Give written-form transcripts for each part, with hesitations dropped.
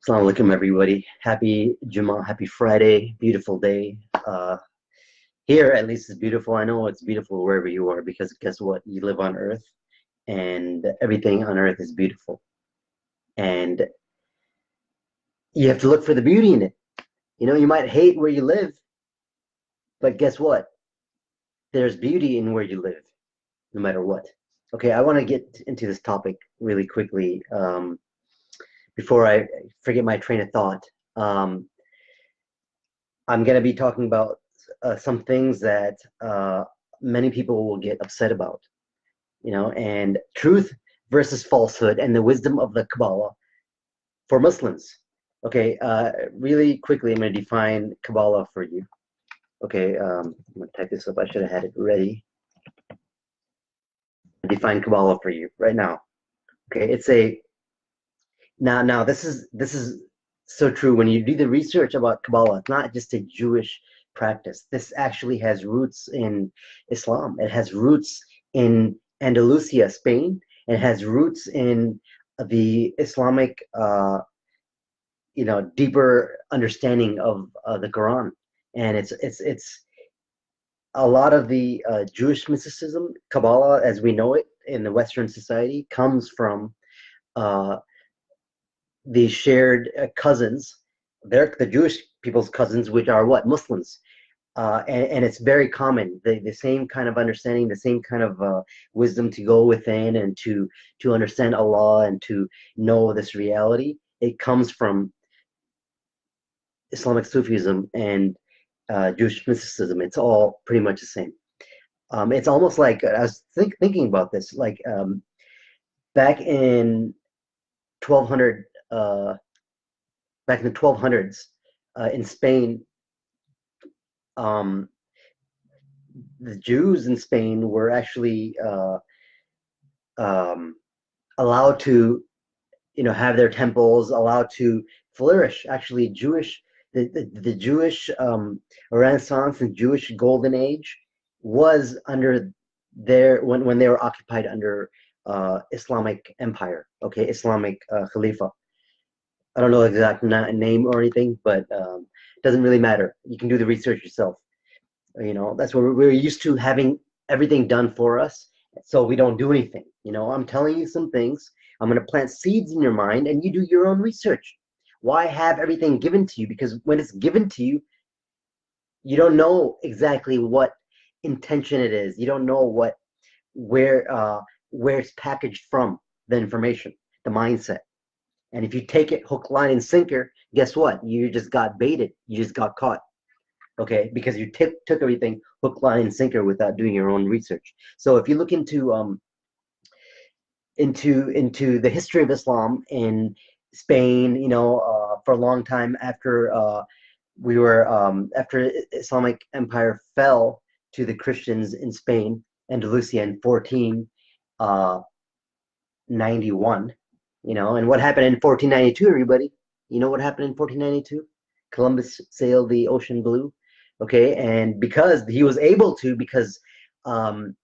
Assalamu alaikum, everybody. Happy Jummah, happy Friday, beautiful day. Here, at least, it's beautiful. I know it's beautiful wherever you are because guess what? You live on Earth, and everything on Earth is beautiful. And you have to look for the beauty in it. You might hate where you live, but guess what? There's beauty in where you live, no matter what. Okay, I want to get into this topic really quickly before I forget my train of thought. I'm going to be talking about some things that many people will get upset about, and truth versus falsehood and the wisdom of the Kabbalah for Muslims. Okay, really quickly, I'm going to define Kabbalah for you. Okay, I'm going to type this up. I should have had it ready. Define Kabbalah for you right now. Okay, it's a now this is so true. When you do the research about Kabbalah, it's not just a Jewish practice. This actually has roots in Islam. It has roots in Andalusia, Spain. It has roots in the Islamic, deeper understanding of the Quran. And it's a lot of the Jewish mysticism, Kabbalah, as we know it in the Western society, comes from the shared cousins. They're the Jewish people's cousins, which are what? Muslims. And it's very common, the same kind of understanding, the same kind of wisdom to go within and to understand Allah and to know this reality. It comes from Islamic Sufism and Jewish mysticism. It's all pretty much the same. It's almost like I was thinking about this, like back in 1200, back in the 1200s in Spain. The Jews in Spain were actually allowed to, have their temples, allowed to flourish. Actually, the Jewish Renaissance and Jewish Golden Age was under when they were occupied under Islamic Empire. Okay, Islamic Khalifa. I don't know the exact name or anything, but it doesn't really matter. You can do the research yourself. That's where we're used to having everything done for us, so we don't do anything. I'm telling you some things. I'm going to plant seeds in your mind, and you do your own research. Why have everything given to you? Because when it's given to you, you don't know exactly what intention it is. You don't know where it's packaged from, the information, the mindset. And if you take it hook, line, and sinker, guess what? You just got baited. You just got caught. Okay, because you took everything hook, line, and sinker without doing your own research. So if you look into the history of Islam in Spain, for a long time after after Islamic Empire fell to the Christians in Spain, Andalusia in 1491. And what happened in 1492, everybody? You know what happened in 1492? Columbus sailed the ocean blue. Okay, and because he was able to, because the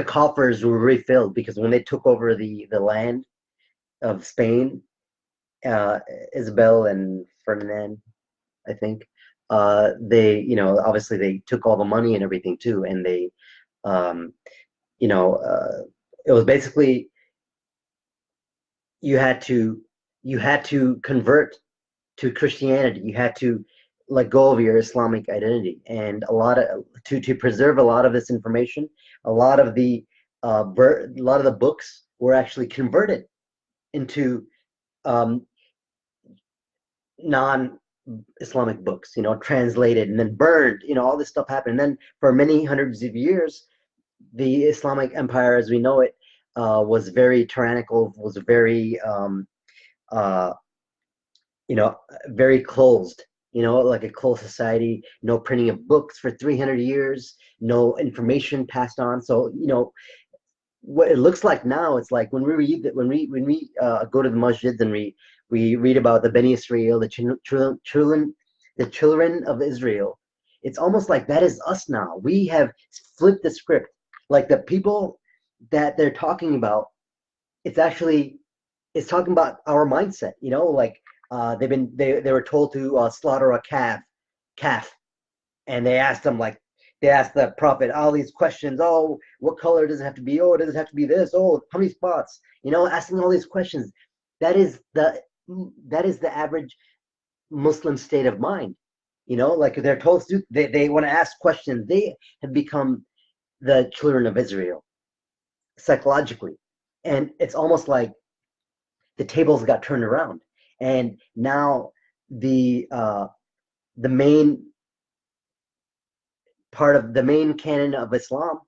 coffers were refilled, because when they took over the land of Spain, Isabel and Ferdinand, I think, they, obviously they took all the money and everything too, and they, it was basically you had to convert to Christianity. You had to let go of your Islamic identity, and a lot of to preserve a lot of this information. A lot of the books were actually converted into non-Islamic books, translated and then burned. All this stuff happened. And then for many hundreds of years, the Islamic Empire, as we know it, was very tyrannical. Was very very closed, like a closed society, no printing of books for 300 years, no information passed on. So, what it looks like now, it's like when we read that, when we go to the masjids and we read about the Beni Israel, the children of Israel, it's almost like that is us now. We have flipped the script. Like the people that they're talking about, it's actually it's talking about our mindset. Like they were told to slaughter a calf, and they asked the prophet all these questions. Oh, what color does it have to be? Oh, does it have to be this? Oh, how many spots? Asking all these questions. That is the that is the average Muslim state of mind. Like they're told to, they want to ask questions. They have become the children of Israel psychologically, and it's almost like the tables got turned around, and now the main part of the main canon of Islam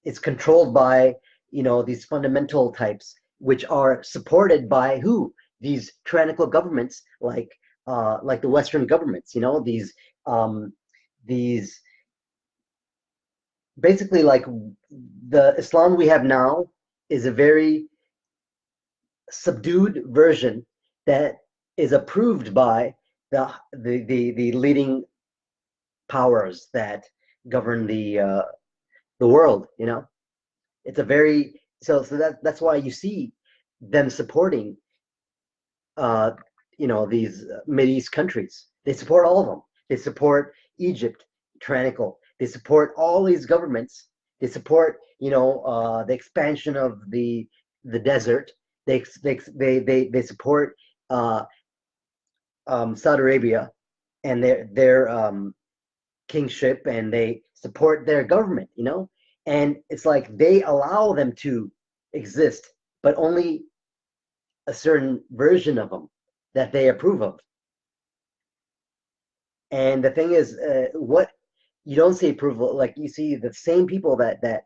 is controlled by these fundamental types, which are supported by who? These tyrannical governments, like the Western governments. These basically, like, the Islam we have now is a very subdued version that is approved by the leading powers that govern the world. It's a very so that's why you see them supporting uh these Mideast countries. They support all of them. They support Egypt, tyrannical. They support all these governments. They support the expansion of the desert. They support uh Saudi Arabia and their kingship, and they support their government. And it's like they allow them to exist, but only a certain version of them that they approve of. And the thing is, what you don't see approval, like you see the same people that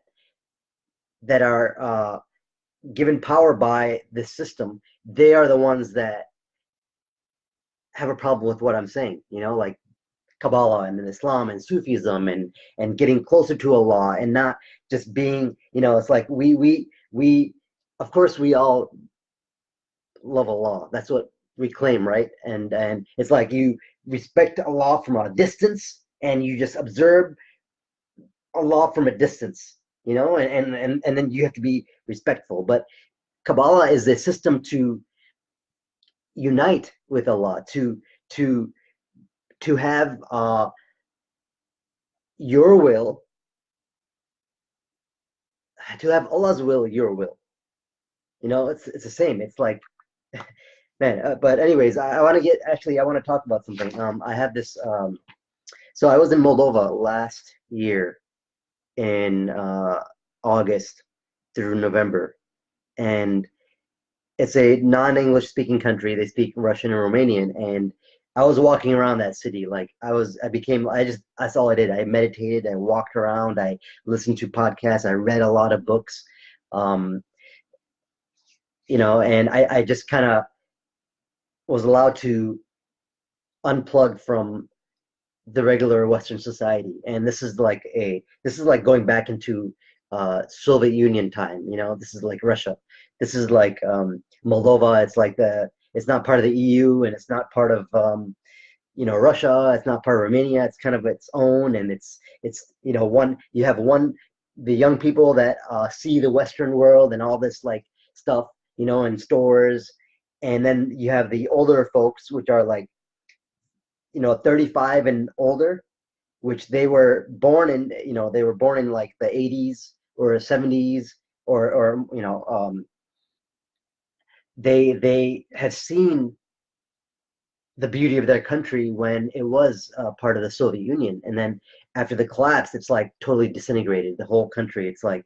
are given power by this system. They are the ones that have a problem with what I'm saying. Like Kabbalah and Islam and Sufism, and getting closer to Allah, and not just being, it's like we of course we all love Allah. That's what we claim, right? And it's like you respect Allah from a distance, and you just observe Allah from a distance, and then you have to be respectful. But Kabbalah is a system to unite with Allah, to have your will, to have Allah's will, your will. It's the same. It's like, man. But anyways, I want to I want to talk about something. I have this. So I was in Moldova last year in August through November, and it's a non-English speaking country. They speak Russian and Romanian, and I was walking around that city. Like that's all I did. I meditated, I walked around, I listened to podcasts, I read a lot of books, um, and I just kind of was allowed to unplug from the regular Western society. And this is like going back into Soviet Union time. This is like Russia. This is like Moldova. It's not part of the EU, and it's not part of Russia. It's not part of Romania. It's kind of its own, and it's one you have one the young people that see the Western world and all this like stuff, in stores, and then you have the older folks, which are like 35 and older, which they were born in like the 80s or 70s, or they have seen the beauty of their country when it was part of the Soviet Union, and then after the collapse, it's like totally disintegrated. The whole country, it's like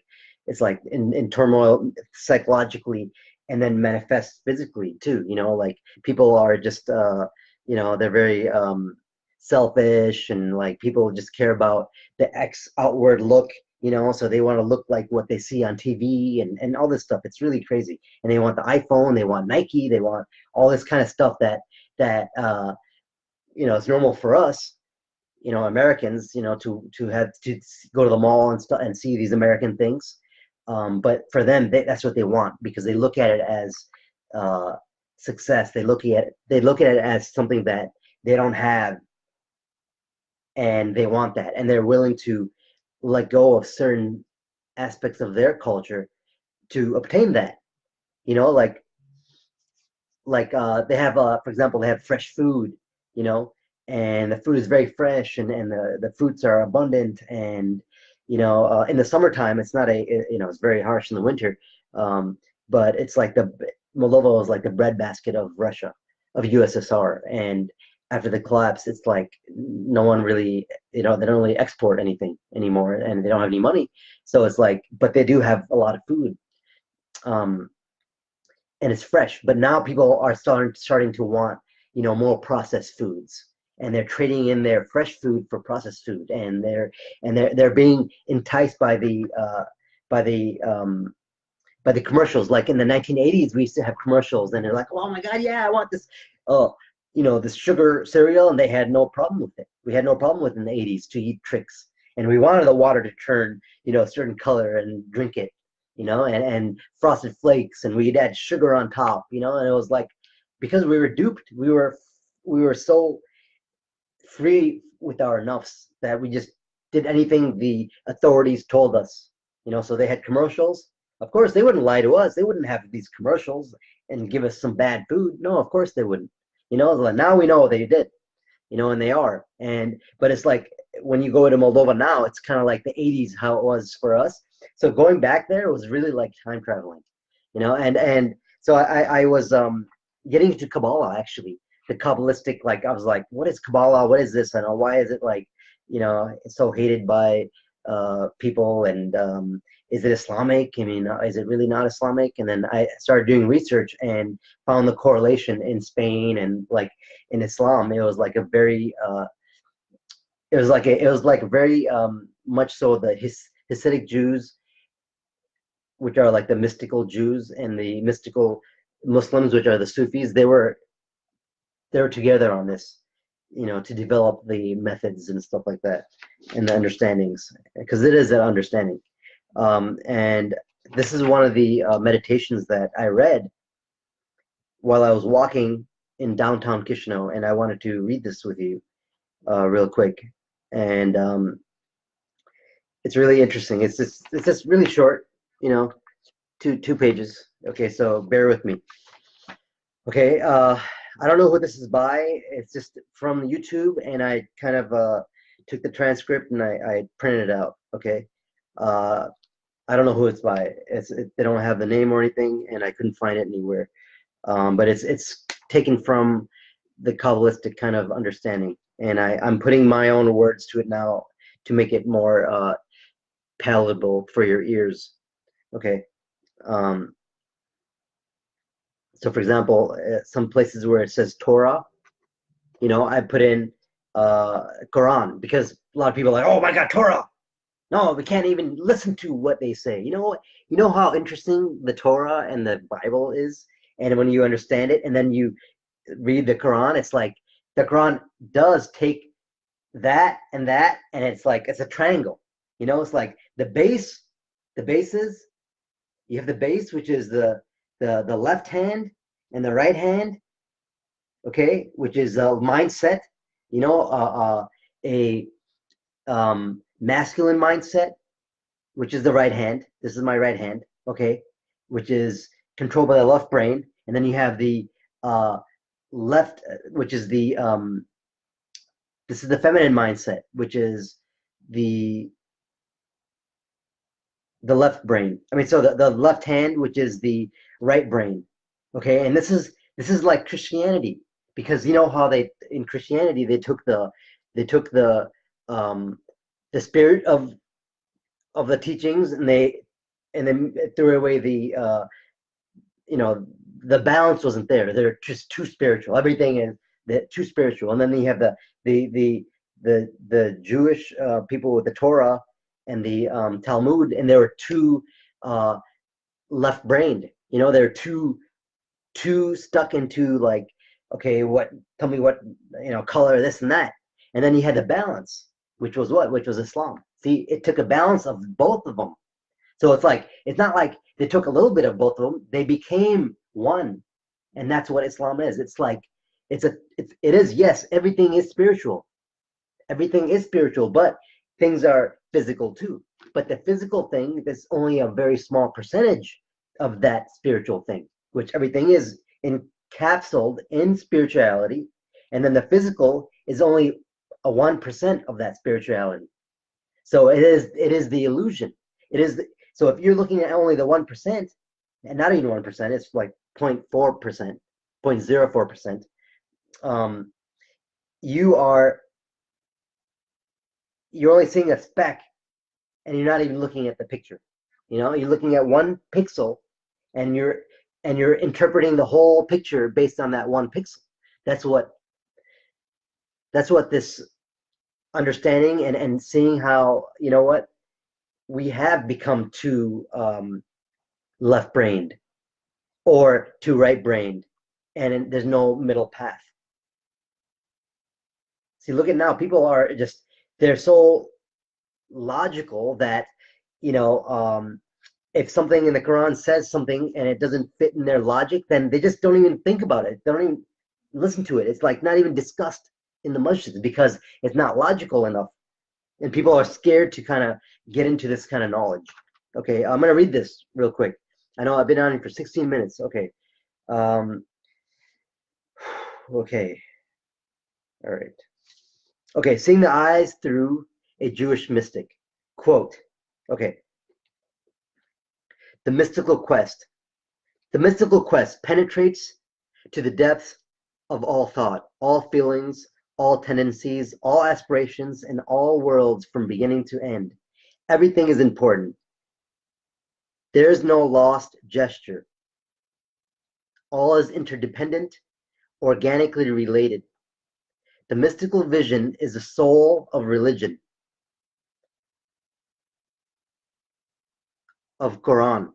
in turmoil psychologically, and then manifests physically too. Like people are just they're very selfish, and like people just care about the outward look. So they want to look like what they see on TV, and all this stuff. It's really crazy. And they want the iPhone, they want Nike, they want all this kind of stuff that it's normal for us, Americans, to have to go to the mall and stuff and see these American things. But for them, that's what they want, because they look at it as success. They look at it as something that they don't have, and they want that, and they're willing to let go of certain aspects of their culture to obtain that. Like like they have for example, they have fresh food, you know, and the food is very fresh, and the fruits are abundant, and in the summertime it's not it's very harsh in the winter, um, but it's like the Moldova is like the breadbasket of Russia, of USSR, and after the collapse, it's like no one really, they don't really export anything anymore, and they don't have any money, so it's like, but they do have a lot of food. Um, and it's fresh. But now people are starting to want, more processed foods, and they're trading in their fresh food for processed food, and they're being enticed by the by the commercials. Like in the 1980s, we used to have commercials, and they're like, "Oh my God, yeah, I want this, this sugar cereal," and they had no problem with it. We had no problem with it in the 80s to eat tricks, and we wanted the water to turn, a certain color and drink it, and frosted flakes, and we'd add sugar on top, and it was like, because we were duped, we were so free with our nuffs that we just did anything the authorities told us, so they had commercials. Of course, they wouldn't lie to us. They wouldn't have these commercials and give us some bad food. No, of course they wouldn't. Like, now we know they did, and they are. But it's like when you go to Moldova now, it's kind of like the 80s, how it was for us. So going back there was really like time traveling, and so I was getting into Kabbalah, actually, the Kabbalistic, like I was like, what is Kabbalah? What is this? And why is it like, it's so hated by people, and is it Islamic? I mean, is it really not Islamic? And then I started doing research and found the correlation in Spain, and like in Islam, it was like a very very much so the Hasidic Jews, which are like the mystical Jews, and the mystical Muslims, which are the Sufis. They were together on this, to develop the methods and stuff like that, and the understandings, because it is an understanding. And this is one of the meditations that I read while I was walking in downtown Chisinau, and I wanted to read this with you real quick. And it's really interesting. It's just really short, two pages. Okay, so bear with me. Okay, I don't know who this is by. It's just from YouTube, and I kind of took the transcript and I printed it out. Okay, I don't know who it's by. They don't have the name or anything, and I couldn't find it anywhere. But it's taken from the Kabbalistic kind of understanding, and I'm putting my own words to it now to make it more palatable for your ears. Okay. So, for example, some places where it says Torah, I put in Quran, because a lot of people are like, oh my God, Torah. No, we can't even listen to what they say. You know how interesting the Torah and the Bible is, and when you understand it, and then you read the Quran, it's like the Quran does take that, and it's like it's a triangle. It's like the bases. You have the base, which is the left hand and the right hand, okay, which is a mindset, a masculine mindset, which is the right hand. This is my right hand, okay, which is controlled by the left brain. And then you have the left, which is this is the feminine mindset, which is the left brain. I mean, so the left hand, which is the right brain. Okay, and this is like Christianity, because how they, in Christianity, they took the spirit of the teachings, and then threw away the the balance wasn't there. They're just too spiritual. Everything is too spiritual. And then you have the Jewish people with the Torah and the Talmud, and they were too left-brained. They're too stuck into, like, okay, tell me what, color, this and that. And then you had the balance, which was what? Which was Islam. See, it took a balance of both of them. So it's not like they took a little bit of both of them. They became one, and that's what Islam is. It's like it is, yes, everything is spiritual. Everything is spiritual, but things are physical too. But the physical thing is only a very small percentage of that spiritual thing, which everything is in capsuled in spirituality, and then the physical is only a 1% of that spirituality. So it is the illusion. It is so if you're looking at only the 1%, and not even 1%, it's like 0.4%, 0.04%. You're only seeing a speck, and you're not even looking at the picture. You're looking at one pixel, and you're interpreting the whole picture based on that one pixel. That's what this understanding and seeing how, we have become too left-brained or too right-brained, and there's no middle path. See, look at now, people are just, they're so logical that, if something in the Quran says something and it doesn't fit in their logic, then they just don't even think about it. They don't even listen to it. It's like not even discussed in the masjids because it's not logical enough. And people are scared to kind of get into this kind of knowledge. Okay, I'm going to read this real quick. I know I've been on here for 16 minutes. Okay. Okay. All right. Okay, seeing the eyes through a Jewish mystic. Quote, okay. The mystical quest. The mystical quest penetrates to the depths of all thought, all feelings, all tendencies, all aspirations, and all worlds from beginning to end. Everything is important. There is no lost gesture. All is interdependent, organically related. The mystical vision is the soul of religion, of Quran.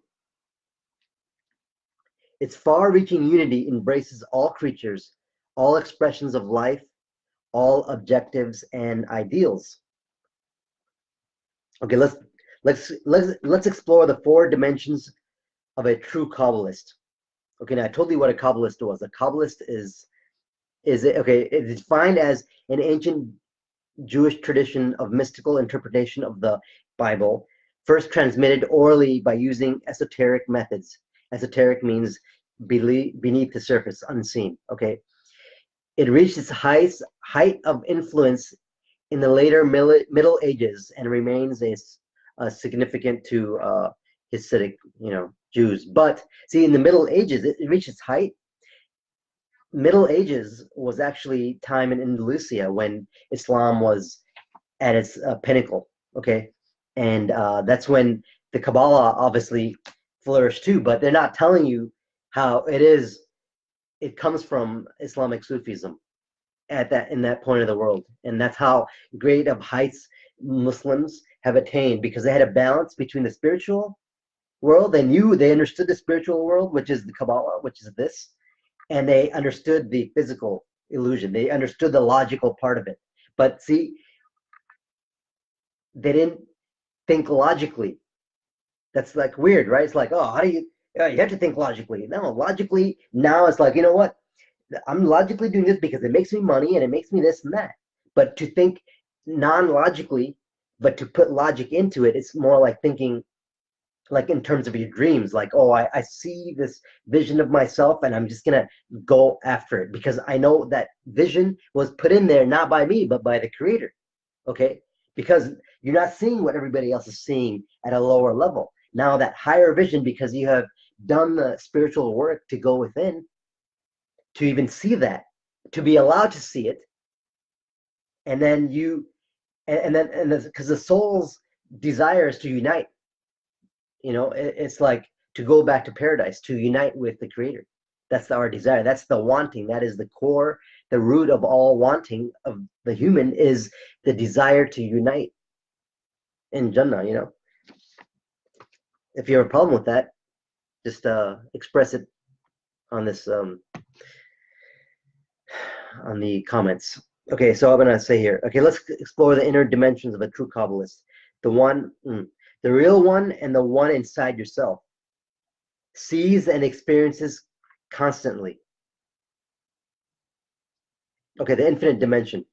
Its far-reaching unity embraces all creatures, all expressions of life, all objectives and ideals. Okay, let's explore the 4 dimensions of a true Kabbalist. Okay, now I told you what a Kabbalist was. A Kabbalist is it's defined as an ancient Jewish tradition of mystical interpretation of the Bible, first transmitted orally by using esoteric methods. Esoteric means beneath the surface, unseen. Okay, it reached its height of influence in the later Middle Ages and remains a significant to Hasidic, Jews. But see, in the Middle Ages, it reached its height. Middle Ages was actually time in Andalusia when Islam was at its pinnacle. Okay, and that's when the Kabbalah obviously flourished too. But they're not telling you how it is. It comes from Islamic Sufism in that point of the world, and that's how great of heights Muslims have attained, because they had a balance between the spiritual world. They understood the spiritual world, which is the Kabbalah, which is this, and they understood the physical illusion. They understood the logical part of it. But see, they didn't think logically. That's like weird, right? It's like, oh, how do you have to think logically. No, logically, now it's like, you know what? I'm logically doing this because it makes me money and it makes me this and that. But to think non-logically, but to put logic into it, it's more like thinking like in terms of your dreams, like, oh, I see this vision of myself and I'm just gonna go after it because I know that vision was put in there not by me but by the creator. Okay, because you're not seeing what everybody else is seeing at a lower level. Now that higher vision, because you have done the spiritual work to go within to even see that, to be allowed to see it, and then because the soul's desire is to unite. It's like to go back to paradise, to unite with the creator. That's our desire. That's the wanting. That is the core, the root of all wanting of the human is the desire to unite in Jannah. If you have a problem with that, just express it on this on the comments. Okay, so I'm gonna say here. Okay, let's explore the inner dimensions of a true Kabbalist. The real one and the one inside yourself. Sees and experiences constantly. Okay, the infinite dimension.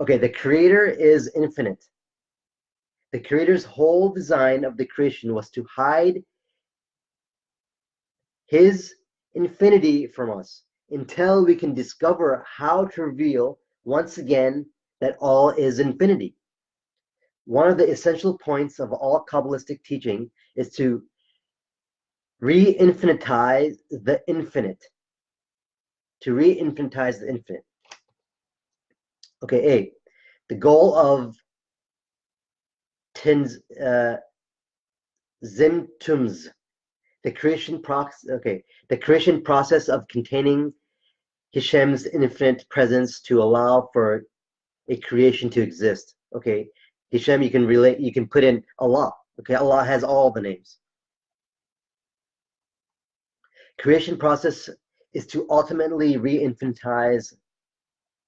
Okay, the creator is infinite. The creator's whole design of the creation was to hide his infinity from us until we can discover how to reveal once again that all is infinity. One of the essential points of all Kabbalistic teaching is to re-infinitize the infinite. To re-infinitize the infinite. Okay, A. The goal of Zimtums, the creation process of containing Hashem's infinite presence to allow for a creation to exist. Okay, Hashem, you can put in Allah. Okay, Allah has all the names. Creation process is to ultimately re-infinitize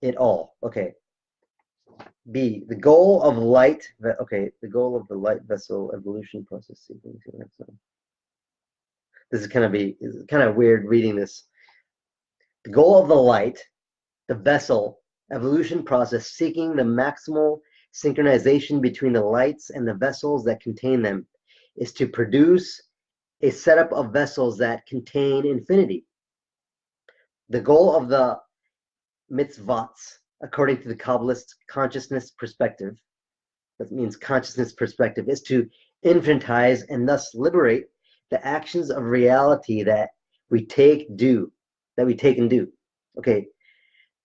it all. Okay. B, the goal of light. Okay, the goal of the light vessel evolution process. This is kind of weird reading this. The goal of the light, the vessel evolution process, seeking the maximal synchronization between the lights and the vessels that contain them, is to produce a setup of vessels that contain infinity. The goal of the mitzvahs, according to the Kabbalist consciousness perspective, that means consciousness perspective, is to infinitize and thus liberate the actions of reality that we take and do. Okay,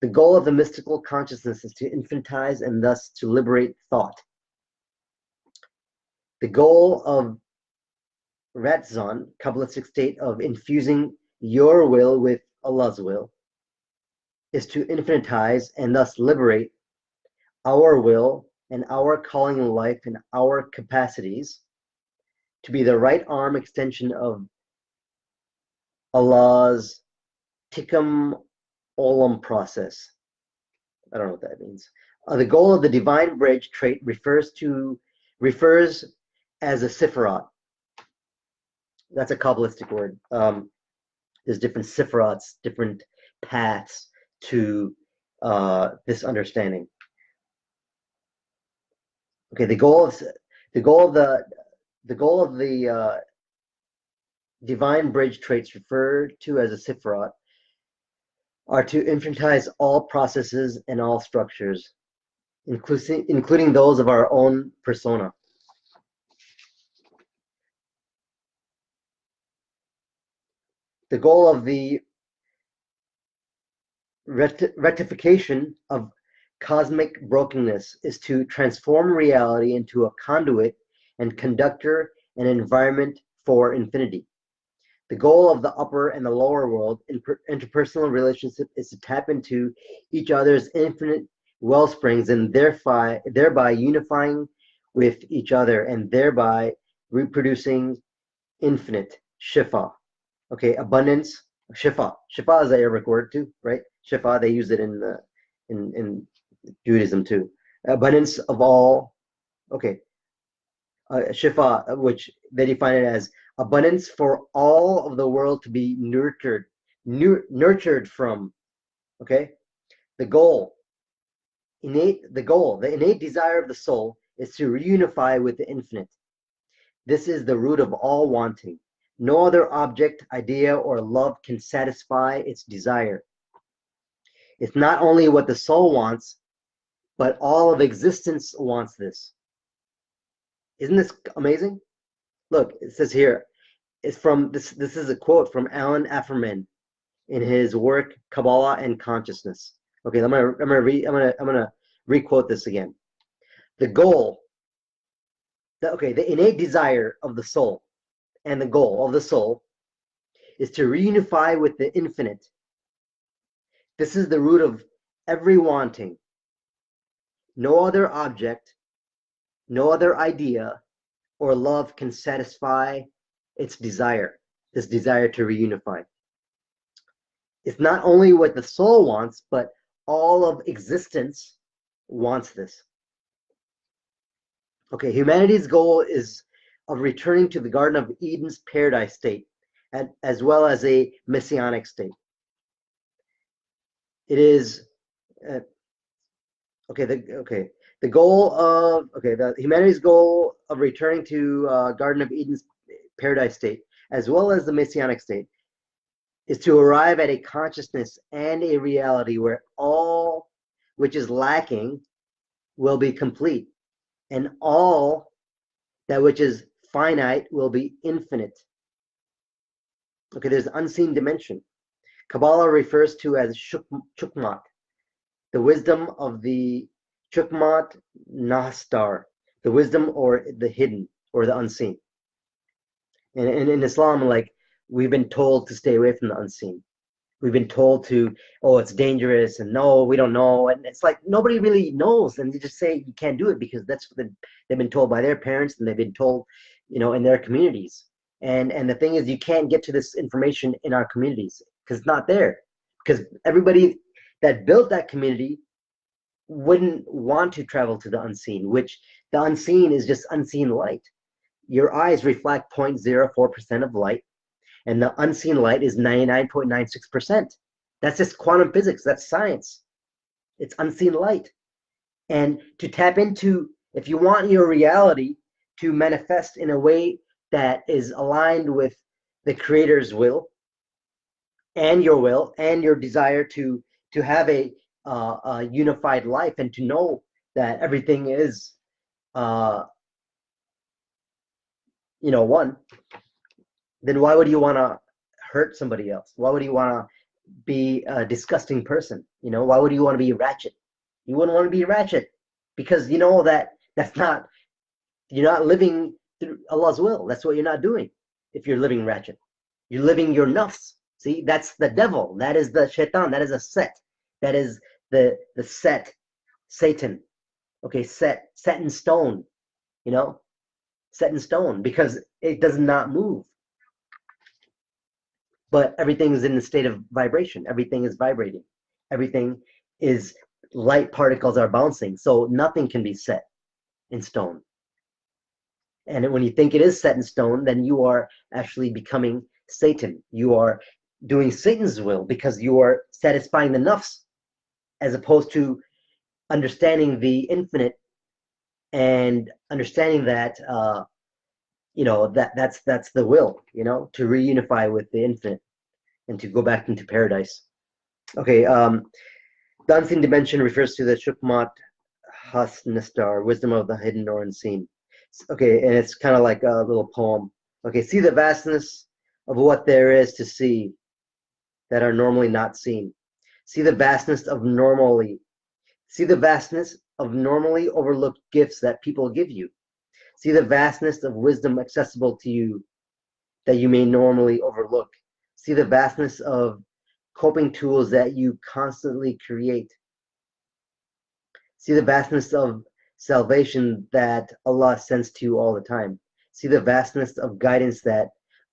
the goal of the mystical consciousness is to infinitize and thus to liberate thought. The goal of Ratzon, Kabbalistic state of infusing your will with Allah's will, is to infinitize and thus liberate our will and our calling in life and our capacities to be the right arm extension of Allah's Tikkun Olam process. I don't know what that means. The goal of the divine bridge trait refers as a Sifrat. That's a Kabbalistic word. There's different Sifrats, different paths to this understanding. Okay, the goal of the divine bridge traits referred to as a Sifrat are to infinitize all processes and all structures, including those of our own persona. The goal of the rectification of cosmic brokenness is to transform reality into a conduit and conductor and environment for infinity. The goal of the upper and the lower world in interpersonal relationship is to tap into each other's infinite well springs and thereby unifying with each other and thereby reproducing infinite shifa. Okay, abundance, shifa. Shifa is an Arabic word too, right? Shifa, they use it in Judaism too. Abundance of all. Okay, shifa, which they define it as abundance for all of the world to be nurtured from. Okay, the innate desire of the soul is to reunify with the infinite. This is the root of all wanting. No other object, idea, or love can satisfy its desire. It's not only what the soul wants, but all of existence wants this. Isn't this amazing? Look, it says here, it's from this is a quote from Alan Afferman in his work Kabbalah and Consciousness. Okay, I'm gonna re-quote this again. The innate desire of the soul and the goal of the soul is to reunify with the infinite. This is the root of every wanting. No other object, no other idea or love can satisfy its desire, this desire to reunify. It's not only what the soul wants, but all of existence wants this. Okay, humanity's goal is of returning to the Garden of Eden's paradise state, as well as a messianic state. It is the humanity's goal of returning to Garden of Eden's paradise state, as well as the messianic state, is to arrive at a consciousness and a reality where all which is lacking will be complete, and all that which is finite will be infinite. Okay, there's unseen dimension. Kabbalah refers to as chukmat, the wisdom of the chukmat nastar, the wisdom or the hidden or the unseen. And in Islam, like, we've been told to stay away from the unseen. We've been told to, oh, it's dangerous, and no, we don't know. And it's like nobody really knows. And they just say you can't do it because that's what they've been told by their parents, and they've been told, in their communities. And the thing is, you can't get to this information in our communities because it's not there. Because everybody that built that community wouldn't want to travel to the unseen, which the unseen is just unseen light. Your eyes reflect 0.04% of light, and the unseen light is 99.96%. That's just quantum physics. That's science. It's unseen light. And to tap into, if you want your reality to manifest in a way that is aligned with the Creator's will and your desire to have a unified life, and to know that everything is one, then why would you want to hurt somebody else? Why would you want to be a disgusting person? Why would you want to be ratchet? You wouldn't want to be ratchet because you know that you're not living through Allah's will. That's what you're not doing. If you're living ratchet, you're living your nuffs. See, that's the devil. That is the shaitan. That is a set. That is the set, Satan. Okay, set in stone. Set in stone, because it does not move. But everything is in the state of vibration. Everything is vibrating. Everything is, light particles are bouncing. So nothing can be set in stone. And when you think it is set in stone, then you are actually becoming Satan. You are doing Satan's will because you are satisfying the nuffs, as opposed to understanding the infinite and understanding that that's the will, to reunify with the infinite and to go back into paradise. Okay, the unseen dimension refers to the Shukmat Hasnistar, wisdom of the hidden or unseen. Okay, and it's kind of like a little poem. Okay, see the vastness of what there is to see that are normally not seen. See the vastness of normally overlooked gifts that people give you. See the vastness of wisdom accessible to you that you may normally overlook. See the vastness of coping tools that you constantly create. See the vastness of salvation that Allah sends to you all the time. See the vastness of guidance that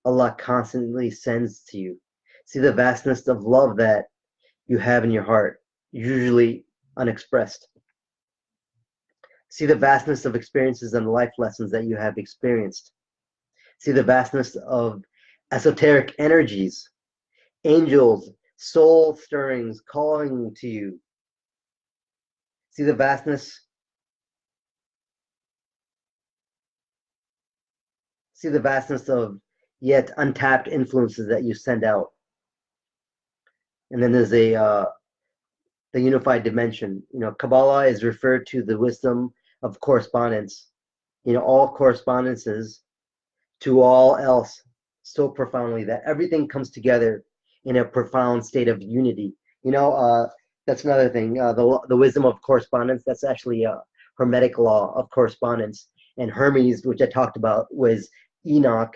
Allah constantly sends to you. See the vastness of love that you have in your heart, usually unexpressed. See the vastness of experiences and life lessons that you have experienced. See the vastness of esoteric energies, angels, soul stirrings calling to you. See the vastness of yet untapped influences that you send out. And then there's the unified dimension. Kabbalah is referred to the wisdom of correspondence. All correspondences to all else so profoundly that everything comes together in a profound state of unity. That's another thing. The wisdom of correspondence, that's actually a Hermetic law of correspondence. And Hermes, which I talked about, was Enoch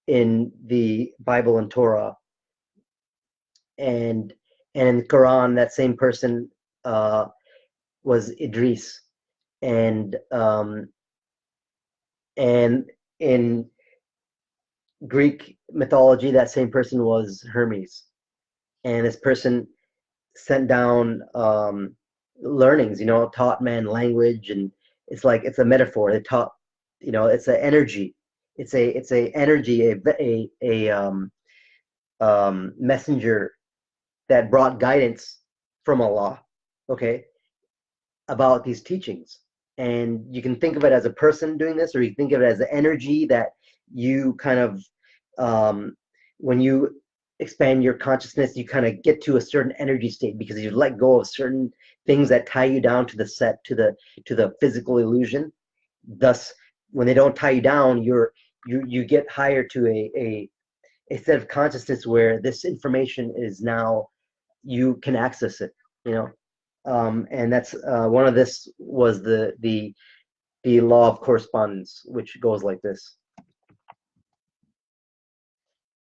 in the Bible and Torah. And in the Quran, that same person was Idris. And in Greek mythology, that same person was Hermes. And this person sent down learnings, taught man language, and it's a metaphor. They taught, it's an energy. It's a energy, a messenger that brought guidance from Allah, okay, about these teachings. And you can think of it as a person doing this, or you can think of it as the energy that you kind of, when you expand your consciousness, you kind of get to a certain energy state because you let go of certain things that tie you down to the set, to the physical illusion. Thus, when they don't tie you down, you get higher to a set of consciousness where this information is now, you can access it, you know. And that's one of this was the law of correspondence, which goes like this.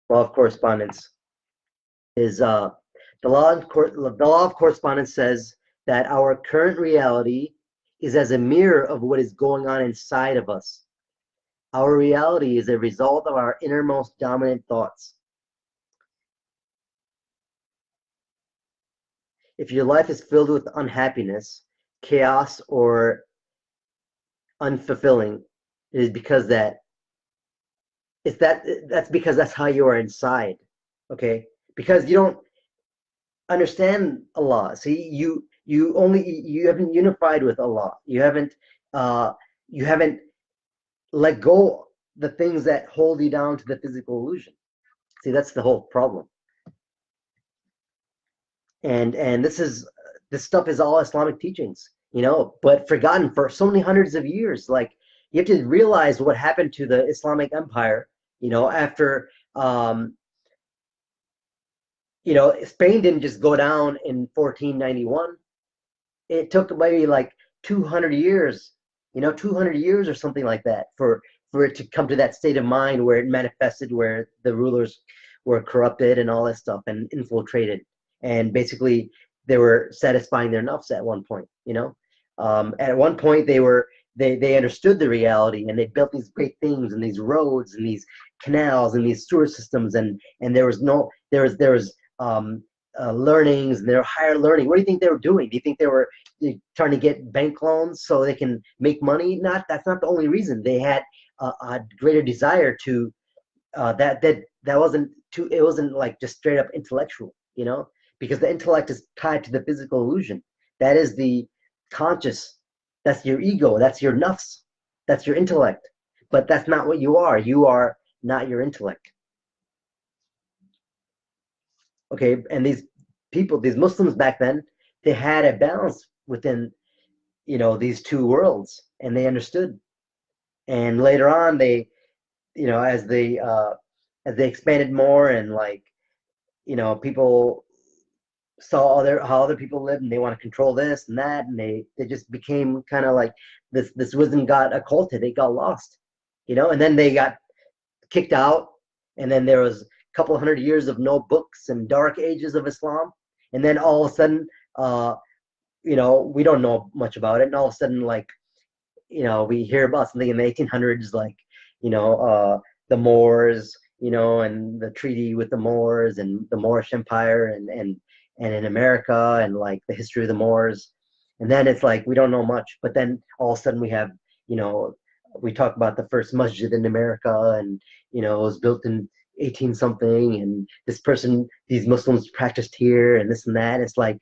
Law of correspondence is the law of correspondence says that our current reality is as a mirror of what is going on inside of us. Our reality is a result of our innermost dominant thoughts. If your life is filled with unhappiness, chaos, or unfulfilling, it is because that's because that's how you are inside. Okay, because you don't understand Allah. See, you haven't unified with Allah. You haven't let go the things that hold you down to the physical illusion. See, that's the whole problem. And this stuff is all Islamic teachings, you know, but forgotten for so many hundreds of years. Like, you have to realize what happened to the Islamic Empire, you know, after you know, Spain didn't just go down in 1491. It took maybe like 200 years, you know, 200 years or something like that for it to come to that state of mind where it manifested, where the rulers were corrupted and all that stuff and infiltrated. And basically, they were satisfying their nuffs at one point, you know. At one point, they understood the reality, and they built these great things and these roads and these canals and these sewer systems, and there was learnings, and they're higher learning. What do you think they were doing? Do you think they were trying to get bank loans so they can make money? That's not the only reason. They had a greater desire to that wasn't too. It wasn't like just straight up intellectual, you know, because the intellect is tied to the physical illusion. That is the conscious. That's your ego. That's your nuffs. That's your intellect. But that's not what you are. You are not your intellect. Okay, and these people, these Muslims back then, they had a balance within, you know, these two worlds, and they understood. And later on, they, you know, as they expanded more, and like, you know, people saw how other people lived, and they want to control this and that, and they just became kind of like this wisdom got occulted. It got lost, you know, and then they got kicked out, and then there was couple hundred years of no books and dark ages of Islam, and then all of a sudden, you know, we don't know much about it, and all of a sudden, like, you know, we hear about something in the 1800s, like, you know, the Moors, you know, and the treaty with the Moors and the Moorish Empire, and in America, and like the history of the Moors, and then it's like we don't know much, but then all of a sudden we have, you know, we talk about the first masjid in America, and you know, it was built in 18 something, and these Muslims practiced here, and this and that. It's like,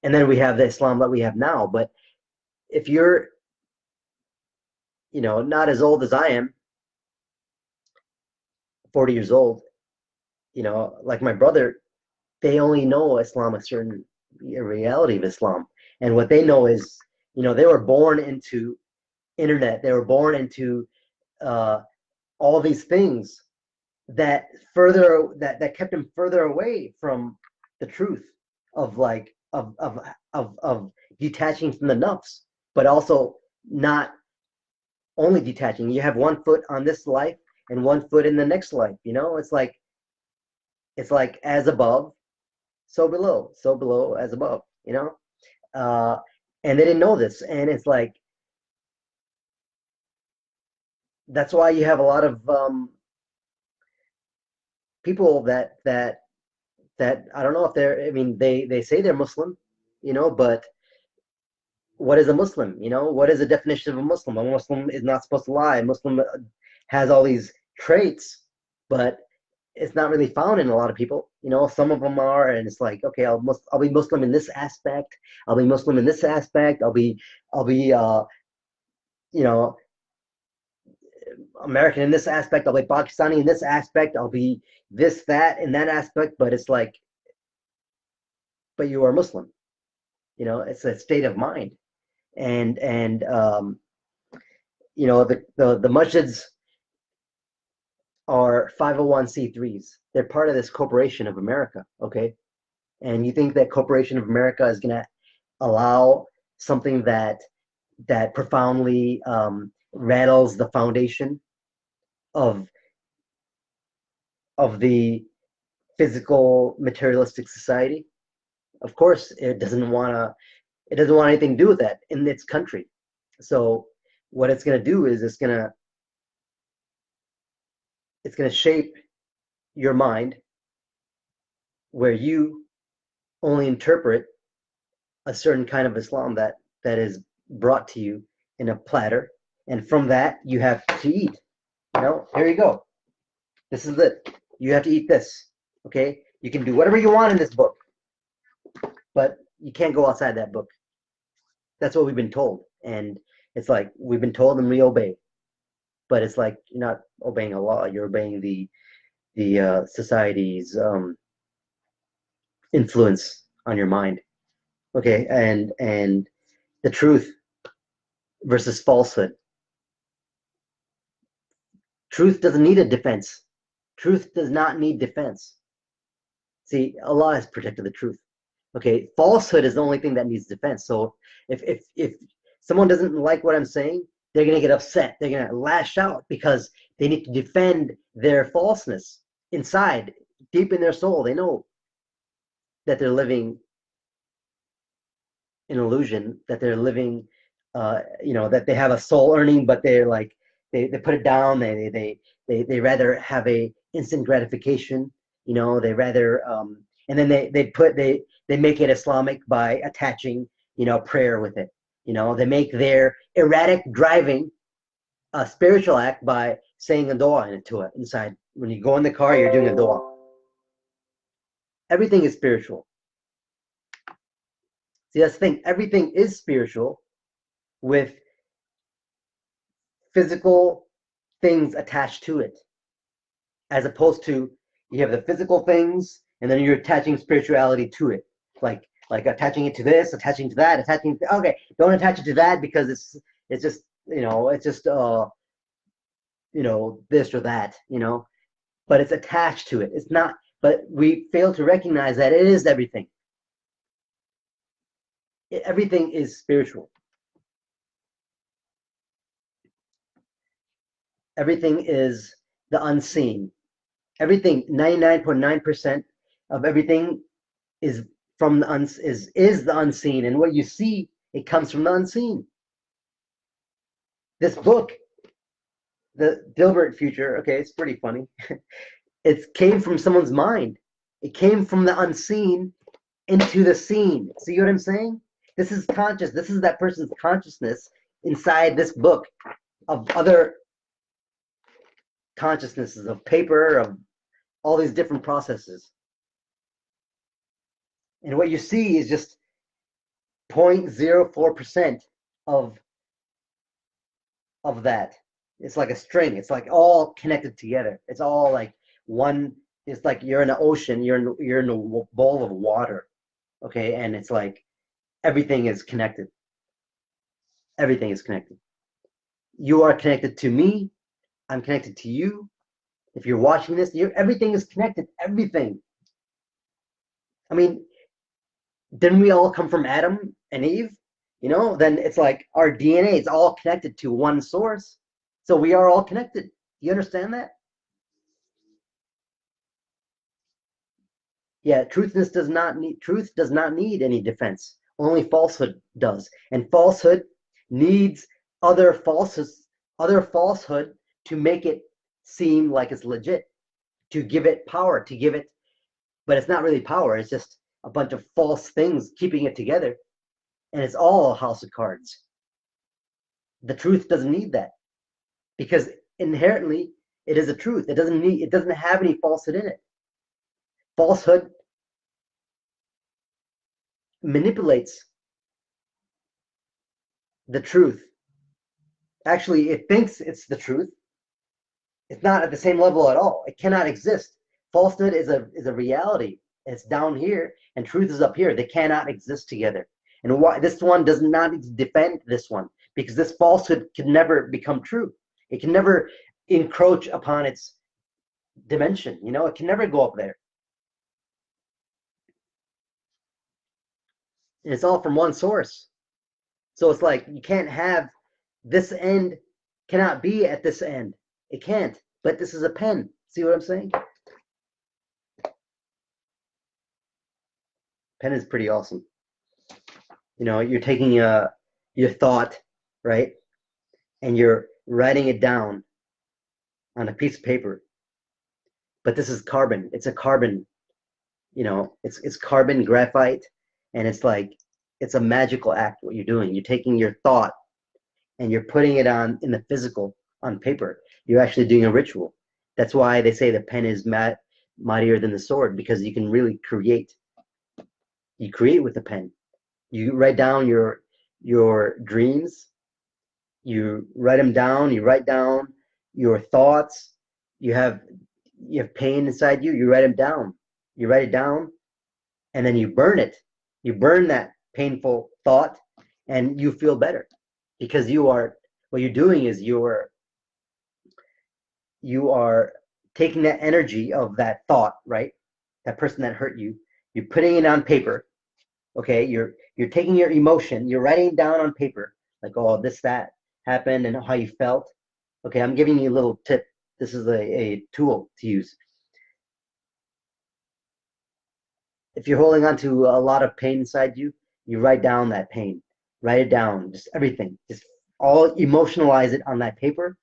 and then we have the Islam that we have now. But if you're, you know, not as old as I am, 40 years old, you know, like my brother, they only know Islam, a certain reality of Islam. And what they know is, you know, they were born into internet. They were born into all these things that kept him further away from the truth of like of detaching from the nuffs, but also not only detaching. You have one foot on this life and one foot in the next life, you know. It's like as above, so below as above, you know. And they didn't know this, and it's like, that's why you have a lot of people that I don't know if they're, I mean, they say they're Muslim, you know, but what is a Muslim? You know, what is the definition of a Muslim? A Muslim is not supposed to lie. A Muslim has all these traits, but it's not really found in a lot of people. You know, some of them are, and it's like, okay, I'll be Muslim in this aspect. I'll be Muslim in this aspect. I'll be you know, American in this aspect, I'll be Pakistani in this aspect, I'll be this, that, in that aspect, but it's like, but you are Muslim. It's a state of mind. And the masjids are 501c3s. They're part of this corporation of America, okay? And you think that corporation of America is going to allow something that profoundly rattles the foundation of the physical materialistic society? Of course, it doesn't want anything to do with that in its country. So what it's going to do is it's going to shape your mind where you only interpret a certain kind of Islam that is brought to you in a platter, and from that you have to eat. Here you go. This is it. You have to eat this. Okay? You can do whatever you want in this book, but you can't go outside that book. That's what we've been told. And it's like we've been told and we obey. But it's like you're not obeying Allah, you're obeying the society's influence on your mind. Okay, and the truth versus falsehood. Truth doesn't need a defense. Truth does not need defense. See, Allah has protected the truth. Okay, falsehood is the only thing that needs defense. So if someone doesn't like what I'm saying, they're going to get upset. They're going to lash out because they need to defend their falseness inside, deep in their soul. They know that they're living an illusion, that they're living, that they have a soul earning, but they're like, they put it down. They rather have a instant gratification. They rather, and then they make it Islamic by attaching, prayer with it. They make their erratic driving a spiritual act by saying a dua into it inside. When you go in the car, you're doing a dua. Everything is spiritual. See, that's the thing. Everything is spiritual with physical things attached to it, as opposed to you have the physical things and then you're attaching spirituality to it, like attaching it to this, attaching to that, okay, don't attach it to that because it's just this or that, but it's attached to it. It's not. But we fail to recognize that it is everything. Everything is spiritual. Everything is the unseen. Everything, 99.9% of everything is from the is the unseen, and what you see, it comes from the unseen. This book, the Dilbert Future, okay, it's pretty funny. It came from someone's mind. It came from the unseen into the seen. See what I'm saying? This is conscious. This is that person's consciousness inside this book of other consciousnesses, of paper, of all these different processes. And what you see is just 0.04% of that. It's like a string. It's like all connected together. It's all like one. It's like you're in an ocean. You're in a bowl of water, okay? And it's like everything is connected. Everything is connected. You are connected to me. I'm connected to you. If you're watching this, everything is connected. Everything. I mean, didn't we all come from Adam and Eve? Then it's like our DNA is all connected to one source. So we are all connected. Do you understand that? Yeah, truth does not need any defense. Only falsehood does. And falsehood needs other falsehood to make it seem like it's legit, to give it power, but it's not really power. It's just a bunch of false things keeping it together. And it's all a house of cards. The truth doesn't need that, because inherently it is a truth. It doesn't have any falsehood in it. Falsehood manipulates the truth. Actually, it thinks it's the truth, It's not at the same level at all. It cannot exist. Falsehood is a reality. It's down here, and truth is up here. They cannot exist together. And why this one does not defend this one, because this falsehood can never become true. It can never encroach upon its dimension. You know, it can never go up there. And it's all from one source. So it's like you can't have this end cannot be at this end. It can't. But this is a pen. See what I'm saying? Pen is pretty awesome. You know, you're taking your thought, right? And you're writing it down on a piece of paper. But this is carbon. It's a carbon, you know, it's carbon graphite, and it's like it's a magical act what you're doing. You're taking your thought and you're putting it on in the physical on paper. You're actually doing a ritual. That's why they say the pen is mightier than the sword, because you can really create. You create with the pen. You write down your dreams. You write them down. You write down your thoughts. You have pain inside you. You write them down. You write it down, and then you burn it. You burn that painful thought, and you feel better, because what you're doing is you are taking that energy of that thought, right? That person that hurt you. You're putting it on paper. Okay, you're taking your emotion, you're writing it down on paper, like, oh, this, that happened, and how you felt. Okay, I'm giving you a little tip. This is a tool to use. If you're holding on to a lot of pain inside you, you write down that pain. Write it down, just everything. Just all emotionalize it on that paper,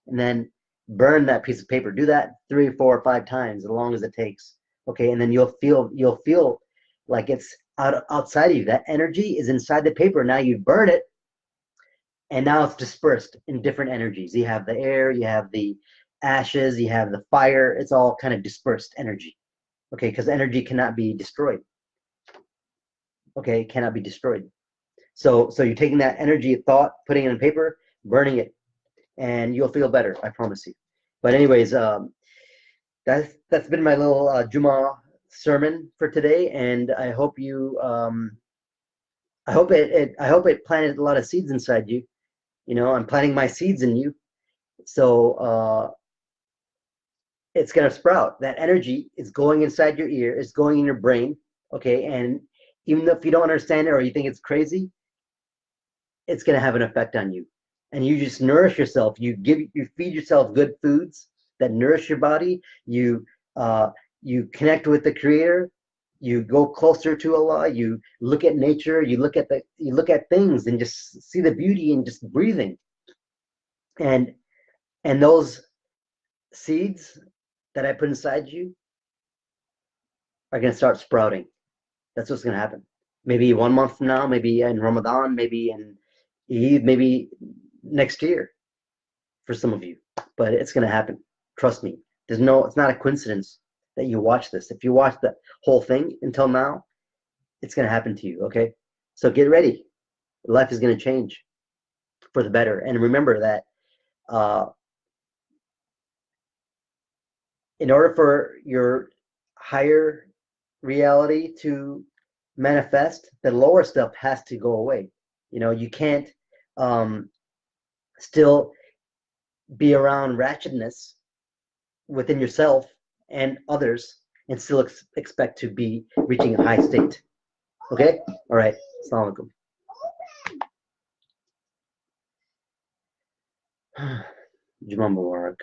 and then burn that piece of paper. Do that 3, 4, 5 times, as long as it takes. Okay, and then you'll feel like it's outside of you. That energy is inside the paper. Now you burn it, and now it's dispersed in different energies. You have the air, you have the ashes, you have the fire. It's all kind of dispersed energy. Okay, because energy cannot be destroyed. Okay, it cannot be destroyed. So you're taking that energy of thought, putting it on paper, burning it, and you'll feel better. I promise you. But anyways, that's been my little Juma sermon for today, and I hope you I hope it planted a lot of seeds inside you. You know, I'm planting my seeds in you, so it's gonna sprout. That energy is going inside your ear, it's going in your brain. Okay, and even if you don't understand it or you think it's crazy, it's gonna have an effect on you. And you just nourish yourself. You feed yourself good foods that nourish your body. You connect with the Creator. You go closer to Allah. You look at nature. You look at things and just see the beauty in just breathing. And those seeds that I put inside you are going to start sprouting. That's what's going to happen. Maybe 1 month from now. Maybe in Ramadan. Maybe in Eid. Maybe next year for some of you. But it's going to happen. Trust me. It's not a coincidence that you watch this. If you watch the whole thing until now, it's going to happen to you. Okay, so get ready. Life is going to change for the better. And remember that in order for your higher reality to manifest, the lower stuff has to go away. You know, you can't still be around ratchetness within yourself and others and still expect to be reaching a high state. Okay? All right. Assalamu alaikum. Juman Mubarak.